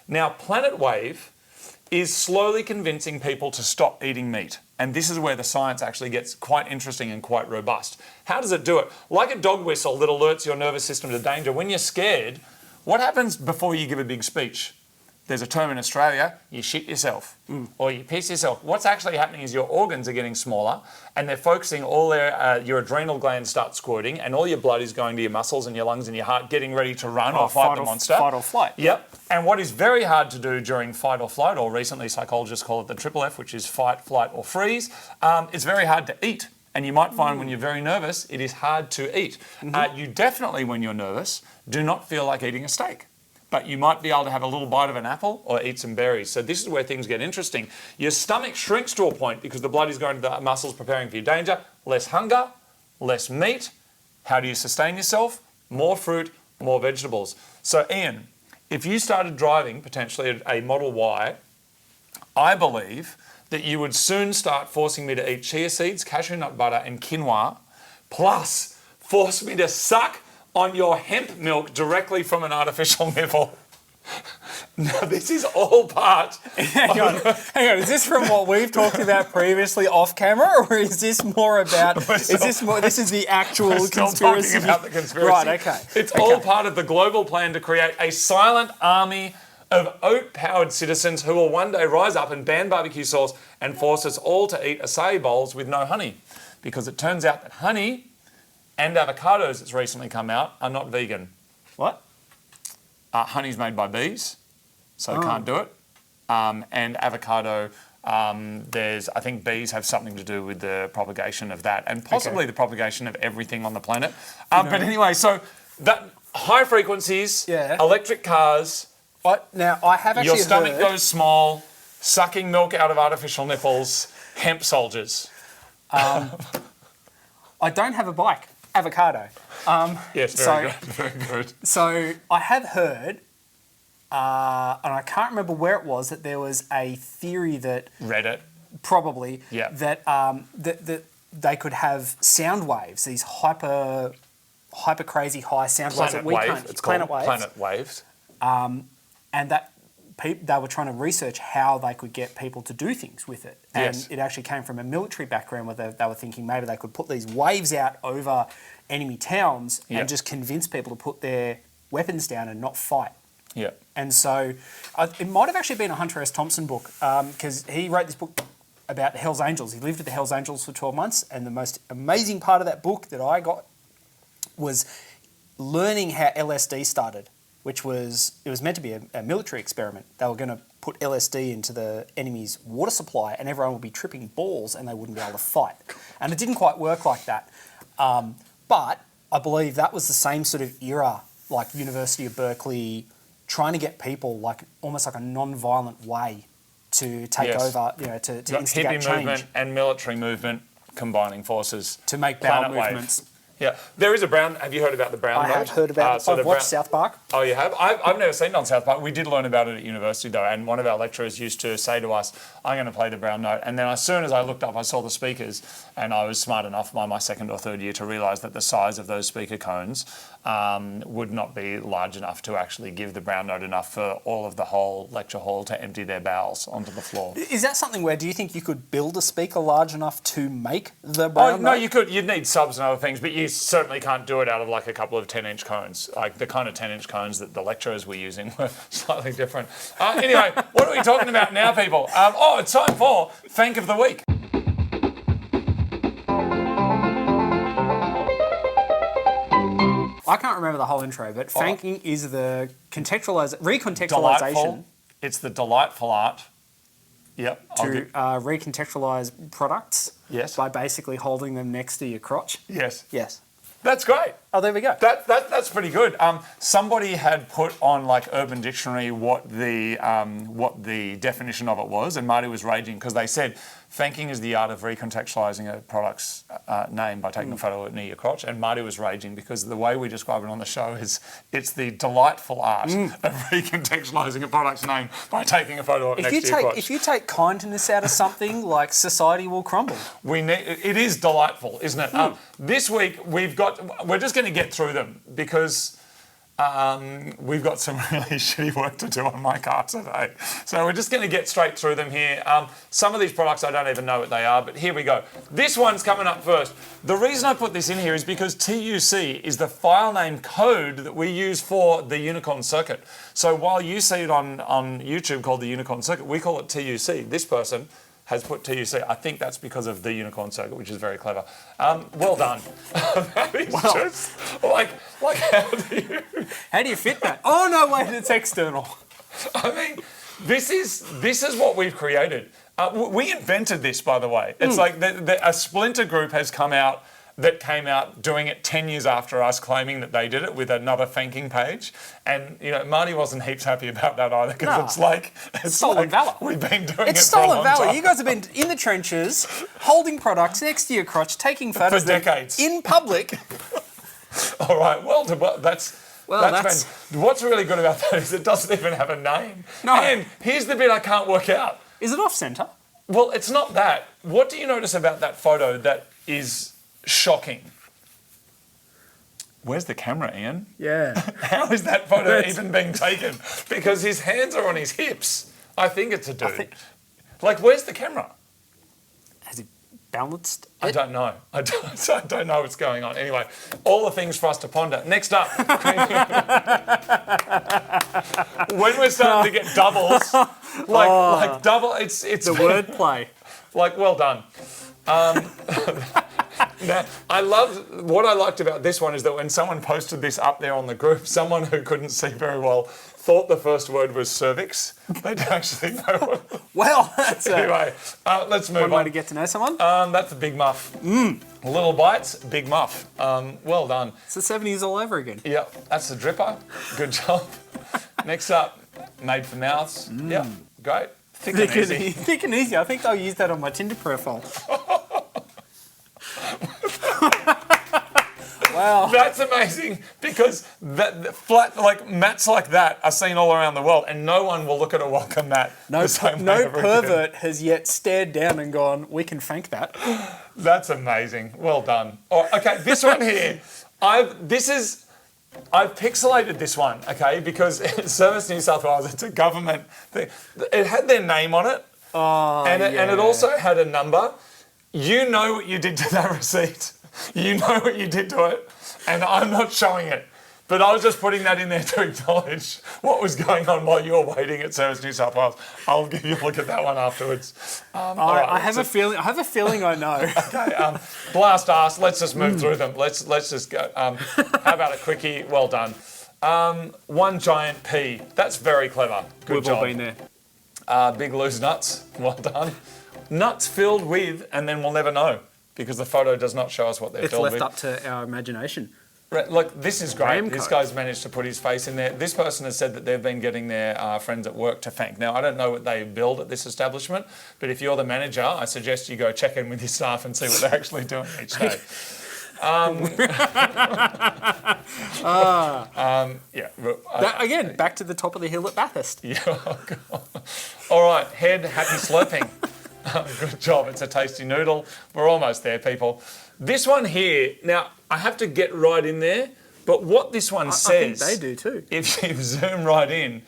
Now, planet wave is slowly convincing people to stop eating meat. And this is where the science actually gets quite interesting and quite robust. How does it do it? Like a dog whistle that alerts your nervous system to danger, when you're scared, what happens before you give a big speech? There's a term in Australia, you shit yourself or you piss yourself. What's actually happening is your organs are getting smaller and they're focusing all your adrenal glands start squirting and all your blood is going to your muscles and your lungs and your heart getting ready to run or fight the monster. Fight or flight. Yep. And what is very hard to do during fight or flight, or recently psychologists call it the triple F, which is fight, flight or freeze, it's very hard to eat. And you might find when you're very nervous, it is hard to eat. You definitely, when you're nervous, do not feel like eating a steak. But you might be able to have a little bite of an apple or eat some berries. So this is where things get interesting. Your stomach shrinks to a point because the blood is going to the muscles preparing for your danger. Less hunger, less meat. How do you sustain yourself? More fruit, more vegetables. So Ian, if you started driving potentially a Model Y, I believe that you would soon start forcing me to eat chia seeds, cashew nut butter and quinoa, plus force me to suck on your hemp milk directly from an artificial nipple. Now, this is all part... Hang on, is this from what we've talked about previously off camera, or is this more about... This is the actual conspiracy? Talking about the conspiracy. Right, okay. It's all part of the global plan to create a silent army of oat-powered citizens who will one day rise up and ban barbecue sauce and force us all to eat acai bowls with no honey. Because it turns out that honey and avocados, it's recently come out, are not vegan. What? Honey's made by bees, so can't do it. And avocado, I think bees have something to do with the propagation of that and possibly the propagation of everything on the planet. But anyway, so that high frequencies, electric cars. Now, I have actually Your stomach heard... goes small, sucking milk out of artificial nipples, hemp soldiers. I don't have a bike. Avocado. Yes, very good. So I have heard, and I can't remember where it was, that there was a theory that... Reddit. Probably. Yeah. That they could have sound waves, these hyper crazy high sound waves that we can't... It's planet called waves. Planet waves. And that they were trying to research how they could get people to do things with it. And it actually came from a military background where they were thinking maybe they could put these waves out over enemy towns and just convince people to put their weapons down and not fight. Yeah. And so it might have actually been a Hunter S. Thompson book because he wrote this book about the Hells Angels. He lived with the Hells Angels for 12 months, and the most amazing part of that book that I got was learning how LSD started. It was meant to be a military experiment. They were going to put LSD into the enemy's water supply and everyone would be tripping balls and they wouldn't be able to fight. And it didn't quite work like that. But I believe that was the same sort of era, like University of Berkeley, trying to get people like almost like a non-violent way to take over, to instigate hippie change. movement and military movement combining forces. To make bowel Planet wave. movements. Yeah, there is a brown. Have you heard about the brown note? I have heard about it. I've watched South Park. Oh, you have? I've never seen it on South Park. We did learn about it at university though, and one of our lecturers used to say to us, "I'm going to play the brown note." And then as soon as I looked up, I saw the speakers, and I was smart enough by my second or third year to realise that the size of those speaker cones would not be large enough to actually give the brown note enough for all of the whole lecture hall to empty their bowels onto the floor. Is that something where do you think you could build a speaker large enough to make the brown note? No, you could. You'd need subs and other things, but you certainly can't do it out of like a couple of 10-inch cones. Like the kind of 10-inch cones that the lecturers were using were slightly different. Anyway, what are we talking about now, people? It's time for Fank of the Week. I can't remember the whole intro, but fanking is the recontextualization. Delightful. It's the delightful art. Yep. To recontextualize products. Yes. By basically holding them next to your crotch. Yes. Yes. That's great. Oh, there we go. That's pretty good. Somebody had put on like Urban Dictionary what the definition of it was, and Marty was raging because they said fanking is the art of recontextualizing a product's name by taking a photo near your crotch. And Marty was raging because the way we describe it on the show is it's the delightful art of recontextualizing a product's name by taking a photo next to your crotch. If you take kindness out of something, like society will crumble. It is delightful, isn't it? This week we're just going to get through them because we've got some really shitty work to do on my car today. So we're just going to get straight through them here. Some of these products I don't even know what they are, but here we go. This one's coming up first. The reason I put this in here is because TUC is the file name code that we use for the Unicorn Circuit. So while you see it on YouTube called the Unicorn Circuit, we call it TUC. This person has put TUC. I think that's because of the Unicorn Circuit, which is very clever. Well done. That is just like How do you fit that? Oh no, wait, it's external. I mean, this is what we've created. We invented this, by the way. It's like a splinter group has come out that came out doing it 10 years after us, claiming that they did it with another Fanking page. And, Marty wasn't heaps happy about that either, because it's stolen valor. We've been doing It's it stolen for a long valor. time. You guys have been in the trenches, holding products next to your crotch, taking photos For decades. in public. All right, that's what's really good about that is it doesn't even have a name. No. And here's the bit I can't work out. Is it off-centre? Well, it's not that. What do you notice about that photo that is shocking? Where's the camera, Ian? Yeah. How is that photo even being taken? Because his hands are on his hips. I think it's a dude. Where's the camera? Has he balanced? I don't know. I don't know what's going on. Anyway, all the things for us to ponder. Next up, when we're starting to get doubles, like double, it's The wordplay. like well done. Now, what I liked about this one is that when someone posted this up there on the group, someone who couldn't see very well thought the first word was cervix. They didn't actually know what. Well, that's Anyway, let's move one on. way to get to know someone. That's a big muff. Little bites, big muff. Well done. It's the 70s all over again. Yep, that's the dripper. Good job. Next up, made for mouths. Yep, great. Thick and easy. Thick and easy. I think I'll use that on my Tinder profile. Wow. That's amazing because that flat like mats like that are seen all around the world, and no one will look at a welcome mat. No, the same way no ever pervert again. has yet stared down and gone, we can fank that. That's amazing. Well done. Oh, okay, this one here, I've pixelated this one, okay, because Service New South Wales, it's a government thing. It had their name on it, and it also had a number. You know what you did to that receipt. You know what you did to it, and I'm not showing it. But I was just putting that in there to acknowledge what was going on while you were waiting at Service New South Wales. I'll give you a look at that one afterwards. I have a feeling I know. Okay, blast ass. Let's just move through them. Let's just go. How about a quickie? Well done. One giant P. That's very clever. Good We've job. all been there. Big loose nuts. Well done. Nuts filled with, and then we'll never know because the photo does not show us what they're It's filled left with. up to our imagination. Right, look, this is great. Ramco. This guy's managed to put his face in there. This person has said that they've been getting their friends at work to thank. Now, I don't know what they build at this establishment, but if you're the manager, I suggest you go check in with your staff and see what they're actually doing each day. Again, back to the top of the hill at Bathurst. Yeah. Oh, God. All right, head, happy slurping. Good job. It's a tasty noodle. We're almost there, people. This one here, now, I have to get right in there, but what this one says... I think they do too. If you zoom right in,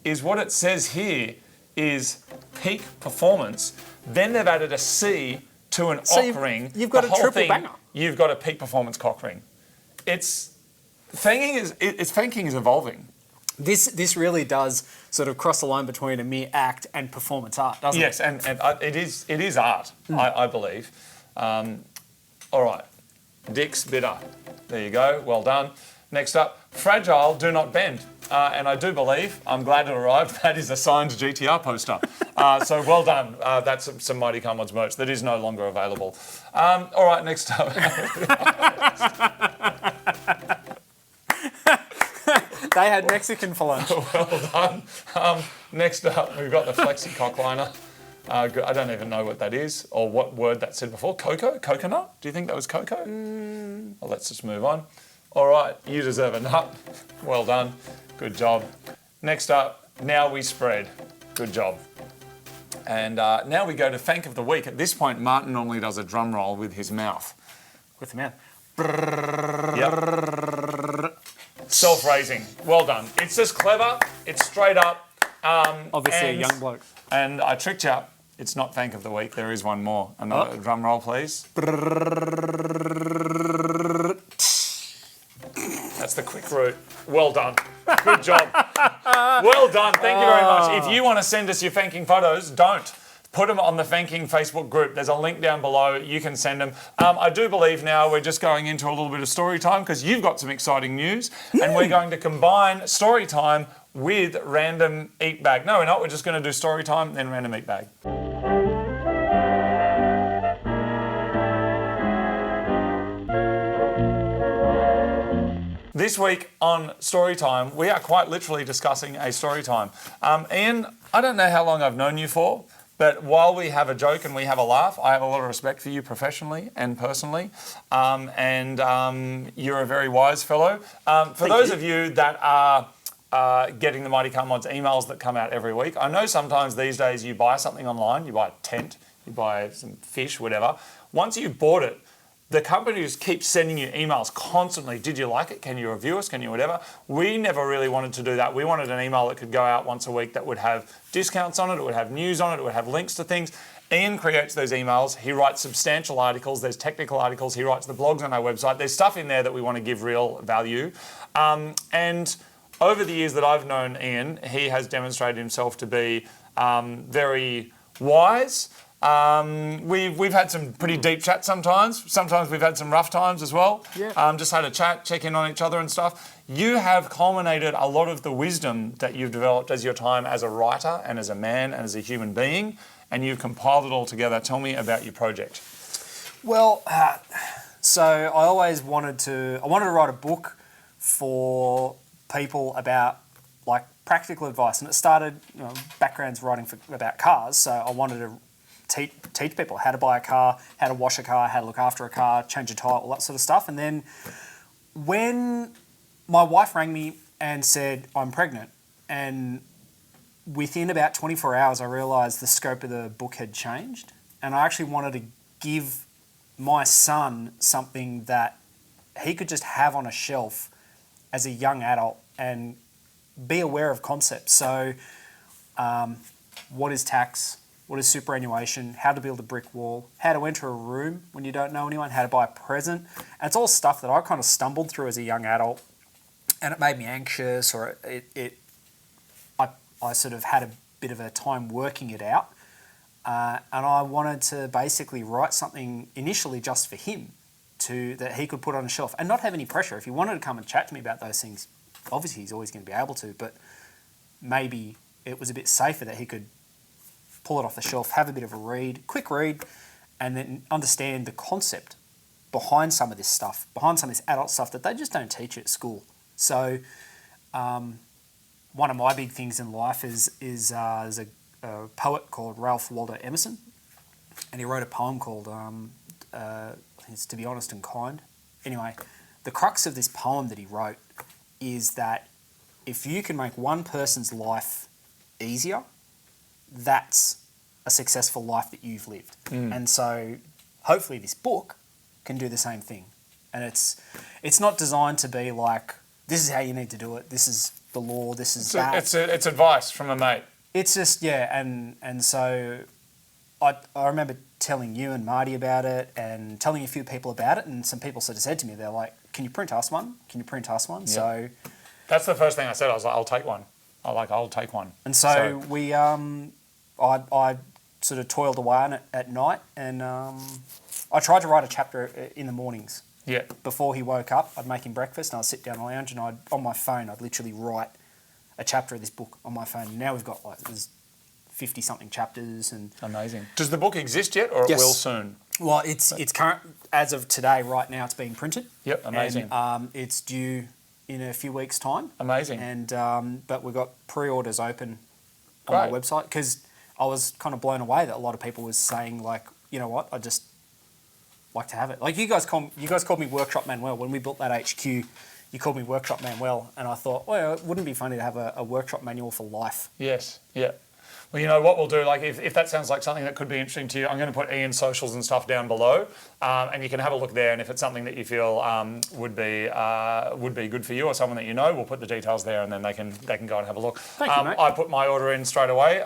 is what it says here is peak performance. Then they've added a C to an So ring. you've got The a whole triple thing, banger. You've got a peak performance cock ring. Fanking is evolving. This really does sort of cross the line between a mere act and performance art, doesn't it? Yes, and it is art, I believe. All right, Dick's bitter. There you go, well done. Next up, fragile, do not bend. And I do believe, I'm glad it arrived, that is a signed GTR poster. So well done. That's some Mightycarmods merch that is no longer available. All right, next up. They had Mexican for lunch. Well done. Next up, we've got the Flexi Cock Liner. I don't even know what that is or what word that said before. Cocoa? Coconut? Do you think that was cocoa? Well, let's just move on. All right, you deserve a nut. Well done. Good job. Next up, now we spread. Good job. And now we go to Fank of the Week. At this point, Martin normally does a drum roll with his mouth. With the mouth. Yep. Self-raising. Well done. It's just clever. It's straight up. Obviously a young bloke. And I tricked you. It's not Fank of the Week. There is one more. Another drum roll, please. That's the quick route. Well done. Good job. Well done. Thank you very much. If you want to send us your Fanking photos, don't. Put them on the Fanking Facebook group. There's a link down below. You can send them. I do believe now we're just going into a little bit of story time because you've got some exciting news. And we're going to combine story time with random eat bag. No, we're not. We're just going to do story time, then random eat bag. This week on Storytime, we are quite literally discussing a storytime. Iain, I don't know how long I've known you for, but while we have a joke and we have a laugh, I have a lot of respect for you professionally and personally, and you're a very wise fellow. For those of you that are getting the Mightycarmods emails that come out every week, I know sometimes these days you buy something online, you buy a tent, you buy some fish, whatever. Once you've bought it, the companies keep sending you emails constantly. Did you like it? Can you review us? Can you whatever? We never really wanted to do that. We wanted an email that could go out once a week that would have discounts on it, it would have news on it, it would have links to things. Ian creates those emails. He writes substantial articles. There's technical articles. He writes the blogs on our website. There's stuff in there that we want to give real value. And over the years that I've known Ian, he has demonstrated himself to be very wise. We've had some pretty deep chats sometimes. Sometimes we've had some rough times as well. Yeah. Just had a chat, check in on each other and stuff. You have culminated a lot of the wisdom that you've developed as your time as a writer and as a man and as a human being, and you've compiled it all together. Tell me about your project. Well, so I always wanted to write a book for people about like practical advice, and it started, background's writing about cars, so I wanted to teach people how to buy a car, how to wash a car, how to look after a car, change a tyre, all that sort of stuff. And then when my wife rang me and said, I'm pregnant, and within about 24 hours, I realised the scope of the book had changed. And I actually wanted to give my son something that he could just have on a shelf as a young adult and be aware of concepts. So what is tax? What is superannuation? How to build a brick wall? How to enter a room when you don't know anyone? How to buy a present? And it's all stuff that I kind of stumbled through as a young adult, and it made me anxious, or I sort of had a bit of a time working it out, and I wanted to basically write something initially just for him, that he could put on a shelf and not have any pressure. If he wanted to come and chat to me about those things, obviously he's always going to be able to, but maybe it was a bit safer that he could pull it off the shelf, have a bit of a read, quick read, and then understand the concept behind some of this stuff, behind some of this adult stuff that they just don't teach at school. So one of my big things in life is there's a poet called Ralph Waldo Emerson, and he wrote a poem called, I think it's To Be Honest and Kind. Anyway, the crux of this poem that he wrote is that if you can make one person's life easier, that's a successful life that you've lived. And so hopefully this book can do the same thing. And it's not designed to be like, this is how you need to do it, this is the law, this is that. It's advice from a mate. It's just, and so I remember telling you and Marty about it and telling a few people about it, and some people sort of said to me, they're like, can you print us one? Can you print us one? Yep. So that's the first thing I said. I was like, I'll take one. I'll take one. And so we, I sort of toiled away on it at night, and I tried to write a chapter in the mornings. Yeah. Before he woke up, I'd make him breakfast, and I'd sit down in the lounge, and on my phone, I'd literally write a chapter of this book on my phone. Now we've got there's 50-something chapters. And amazing. Does the book exist yet, or Yes. it will soon? Well, it's current as of today. Right now, it's being printed. Yep, amazing. And it's due in a few weeks' time. Amazing. And but we've got pre-orders open on my website, because I was kind of blown away that a lot of people was saying, like, you know what, I just like to have it. Like you guys called me Workshop Manuel when we built that HQ. You called me Workshop Manuel, and I thought, well, it wouldn't be funny to have a workshop manual for life. Yes. Yeah. Well, you know what we'll do, like if that sounds like something that could be interesting to you, I'm going to put Ian's socials and stuff down below, and you can have a look there. And if it's something that you feel would be good for you or someone that you know, we'll put the details there, and then they can go and have a look. Thank you, mate. I put my order in straight away.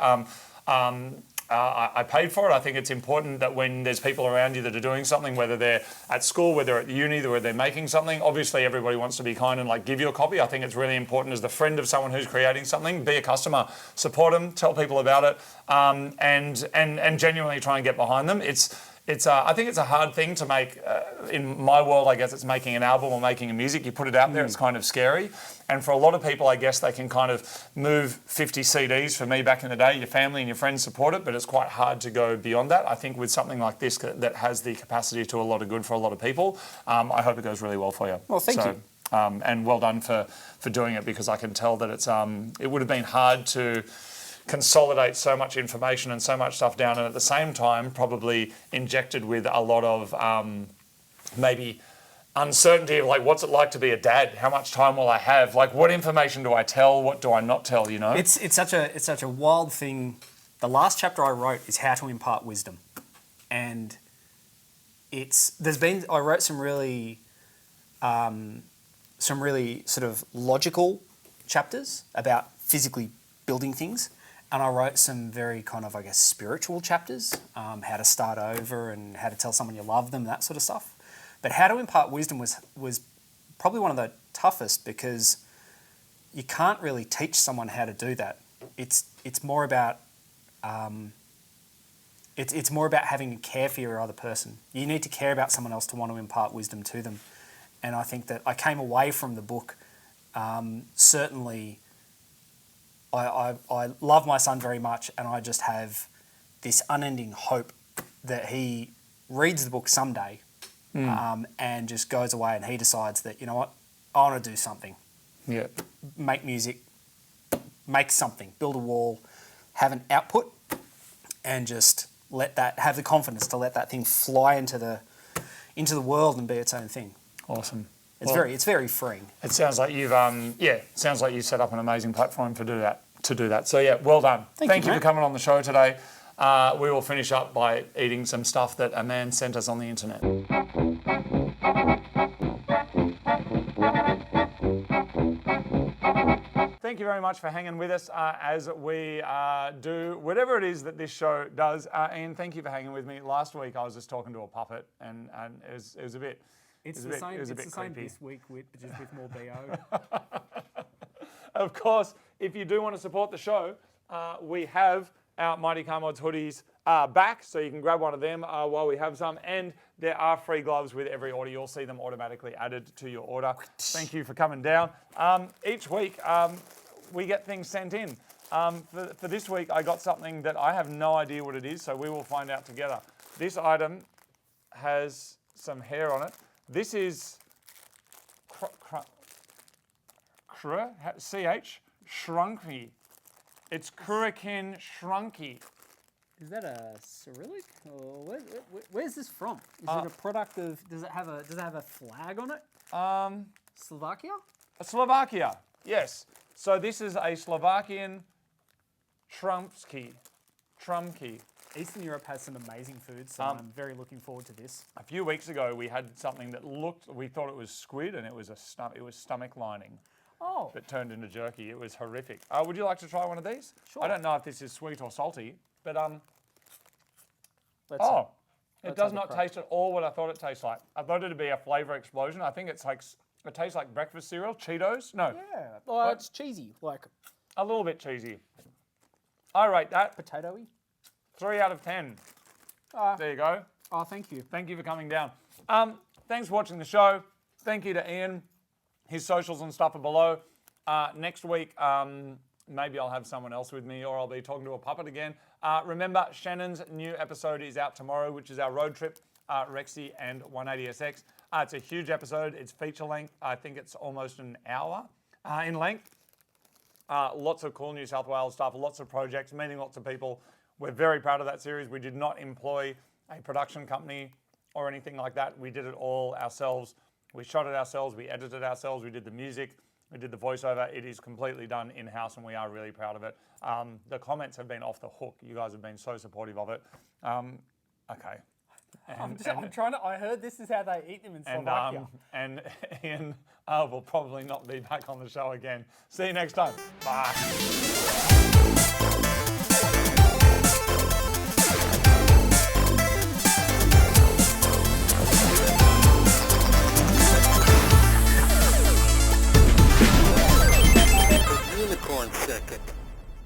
I paid for it. I think it's important that when there's people around you that are doing something, whether they're at school, whether they're at uni, whether they're making something, obviously everybody wants to be kind and like give you a copy. I think it's really important as the friend of someone who's creating something, be a customer, support them, tell people about it, and genuinely try and get behind them. I think it's a hard thing to make. In my world, I guess it's making an album or making a music. You put it out there, it's kind of scary. And for a lot of people, I guess they can kind of move 50 CDs. For me, back in the day, your family and your friends support it, but it's quite hard to go beyond that. I think with something like this that has the capacity to a lot of good for a lot of people, I hope it goes really well for you. Well, thank you. And well done for doing it, because I can tell that it would have been hard to consolidate so much information and so much stuff down, and at the same time probably injected with a lot of maybe uncertainty of like, what's it like to be a dad? How much time will I have? Like, what information do I tell? What do I not tell? You know, it's such a wild thing. The last chapter I wrote is how to impart wisdom, and I wrote some really sort of logical chapters about physically building things, and I wrote some very kind of, I guess, spiritual chapters, how to start over and how to tell someone you love them, that sort of stuff. But how to impart wisdom was probably one of the toughest, because you can't really teach someone how to do that. It's more about it's more about having a care for your other person. You need to care about someone else to want to impart wisdom to them. And I think that I came away from the book, certainly I love my son very much, and I just have this unending hope that he reads the book someday and just goes away and he decides that, you know what, I want to do something. Yeah. Make music, make something, build a wall, have an output, and just have the confidence to let that thing fly into the world and be its own thing. Awesome. It's very freeing. It sounds like you've sounds like you set up an amazing platform to do that. So yeah, well done. Thank you for coming on the show today. We will finish up by eating some stuff that a man sent us on the internet. Thank you very much for hanging with us as we do whatever it is that this show does. Ian, thank you for hanging with me. Last week I was just talking to a puppet, and it was a bit. It's the same creepy. this week, just with more BO. Of course, if you do want to support the show, we have our Mightycarmods Hoodies back, so you can grab one of them while we have some. And there are free gloves with every order. You'll see them automatically added to your order. Thank you for coming down. Each week, we get things sent in. For this week, I got something that I have no idea what it is, so we will find out together. This item has some hair on it. This is CH Shrunky. It's Kurikin Shrunky. Is that a Cyrillic? Or where's this from? Is it a product of? Does it have a flag on it? Slovakia. Slovakia. Yes. So this is a Slovakian Trumpski. Eastern Europe has some amazing food, so I'm very looking forward to this. A few weeks ago, we had something that we thought it was squid, and it was stomach lining. Oh. That turned into jerky. It was horrific. Would you like to try one of these? Sure. I don't know if this is sweet or salty, but it does not taste at all what I thought it tastes like. I thought it'd be a flavour explosion. I think it tastes like breakfast cereal, Cheetos. No. Yeah. Well, it's cheesy, like a little bit cheesy. I rate that potato-y. 3 out of 10. There you go. Oh, thank you. Thank you for coming down. Thanks for watching the show. Thank you to Ian. His socials and stuff are below. Next week, maybe I'll have someone else with me, or I'll be talking to a puppet again. Remember, Shannon's new episode is out tomorrow, which is our road trip, Rexy and 180SX. It's a huge episode. It's feature length. I think it's almost an hour in length. Lots of cool New South Wales stuff, lots of projects, meeting lots of people. We're very proud of that series. We did not employ a production company or anything like that. We did it all ourselves. We shot it ourselves. We edited it ourselves. We did the music. We did the voiceover. It is completely done in-house, and we are really proud of it. The comments have been off the hook. You guys have been so supportive of it. Okay. I heard this is how they eat them in Slovakia. And Ian will probably not be back on the show again. See you next time. Bye.